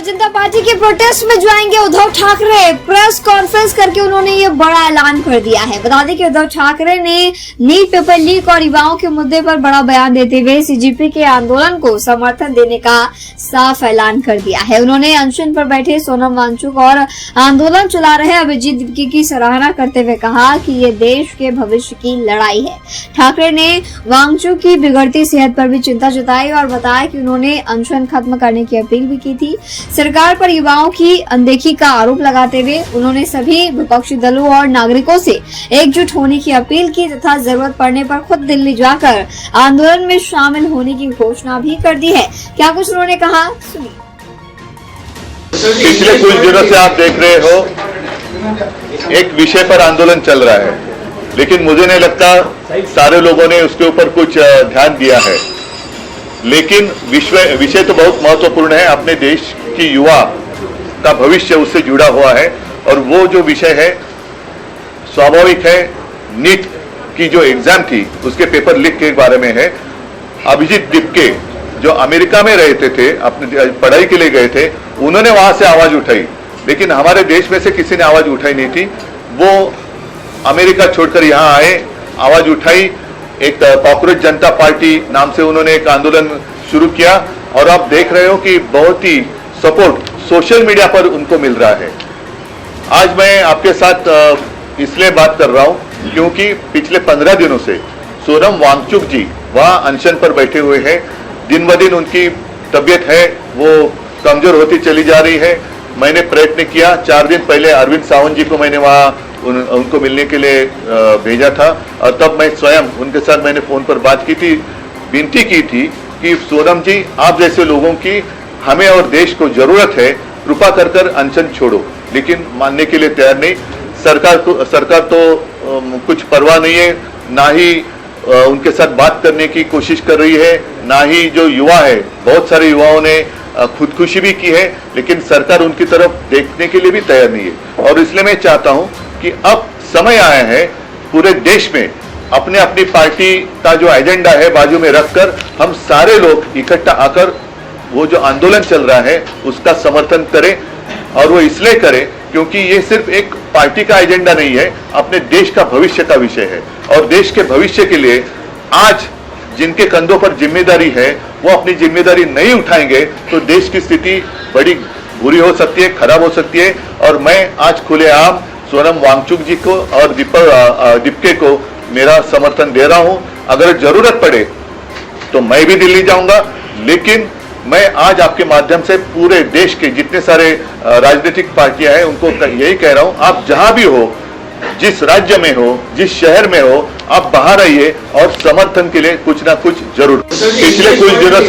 जनता party के protest में जाएंगे उद्धव ठाकरे। प्रेस कॉन्फ्रेंस करके उन्होंने ये बड़ा ऐलान कर दिया है। बता दें कि उद्धव ठाकरे ने नीट पेपर लीक और युवाओं के मुद्दे पर बड़ा बयान देते हुए सीजेपी के आंदोलन को समर्थन देने का साफ ऐलान कर दिया है। उन्होंने अनशन पर बैठे सोनम वांगचुक और आंदोलन चला रहे अभिजीत दिप्के की सराहना करते हुए कहा कि ये देश के भविष्य की लड़ाई है। ठाकरे ने वांगचुक की बिगड़ती सेहत पर भी चिंता जताई और बताया कि उन्होंने अनशन खत्म करने की अपील भी की थी। सरकार पर युवाओं की अनदेखी का आरोप लगाते हुए उन्होंने सभी विपक्षी दलों और नागरिकों से एकजुट होने की अपील की तथा जरूरत पड़ने पर खुद दिल्ली जाकर आंदोलन में शामिल होने की घोषणा भी कर दी है। क्या कुछ उन्होंने कहा, सुनिए। पिछले कुछ दिनों से आप देख रहे हो एक विषय पर आंदोलन चल रहा है, लेकिन मुझे नहीं लगता सारे लोगों ने उसके ऊपर कुछ ध्यान दिया है। लेकिन विषय तो बहुत महत्वपूर्ण है। अपने देश की युवा का भविष्य उससे जुड़ा हुआ है और वो जो विषय है स्वाभाविक है। नीट की जो एग्जाम थी उसके पेपर लीक के बारे में है। अभिजीत दिप्के जो अमेरिका में रहते थे, अपनी पढ़ाई के लिए गए थे, उन्होंने वहां से आवाज उठाई, लेकिन हमारे देश में से किसी ने आवाज उठाई नहीं थी। वो अमेरिका छोड़कर यहाँ आए, आवाज उठाई। एक कॉकरोच जनता पार्टी नाम से उन्होंने एक आंदोलन शुरू किया और आप देख रहे हो कि बहुत ही सपोर्ट सोशल मीडिया पर उनको मिल रहा है। आज मैं आपके साथ इसलिए बात कर रहा हूं क्योंकि पिछले 15 दिनों से सोनम वांगचुक जी वहां अनशन पर बैठे हुए हैं। दिन ब दिन उनकी तबीयत है वो कमजोर होती चली जा रही है। मैंने प्रयत्न किया, 4 दिन पहले अरविंद सावंत जी को मैंने वहां उनको मिलने के लिए भेजा था और तब मैं स्वयं उनके साथ मैंने फोन पर बात की थी, विनती की थी कि सोनम जी आप जैसे लोगों की हमें और देश को जरूरत है, कृपा कर कर अनशन छोड़ो। लेकिन मानने के लिए तैयार नहीं। सरकार तो कुछ परवाह नहीं है, ना ही उनके साथ बात करने की कोशिश कर रही है, ना ही जो युवा है, बहुत सारे युवाओं ने खुदकुशी भी की है, लेकिन सरकार उनकी तरफ देखने के लिए भी तैयार नहीं है। और इसलिए मैं चाहता हूं कि अब समय आया है पूरे देश में अपने अपनी पार्टी का जो एजेंडा है बाजू में रखकर हम सारे लोग इकट्ठा आकर वो जो आंदोलन चल रहा है उसका समर्थन करें। और वो इसलिए करें क्योंकि ये सिर्फ एक पार्टी का एजेंडा नहीं है, अपने देश का भविष्य का विषय है। और देश के भविष्य के लिए आज जिनके कंधों पर जिम्मेदारी है वो अपनी जिम्मेदारी नहीं उठाएंगे तो देश की स्थिति बड़ी बुरी हो सकती है, खराब हो सकती है। और मैं आज खुलेआम सोनम वांगचुक जी को और दिप्के को मेरा समर्थन दे रहा हूं। अगर जरूरत पड़े तो मैं भी दिल्ली जाऊंगा, लेकिन मैं आज आपके माध्यम से पूरे देश के जितने सारे राजनीतिक पार्टियां हैं उनको यही कह रहा हूं, आप जहां भी हो, जिस राज्य में हो, जिस शहर में हो, आप बाहर आइए और समर्थन के लिए कुछ ना कुछ जरूर। पिछले कुछ दिनों से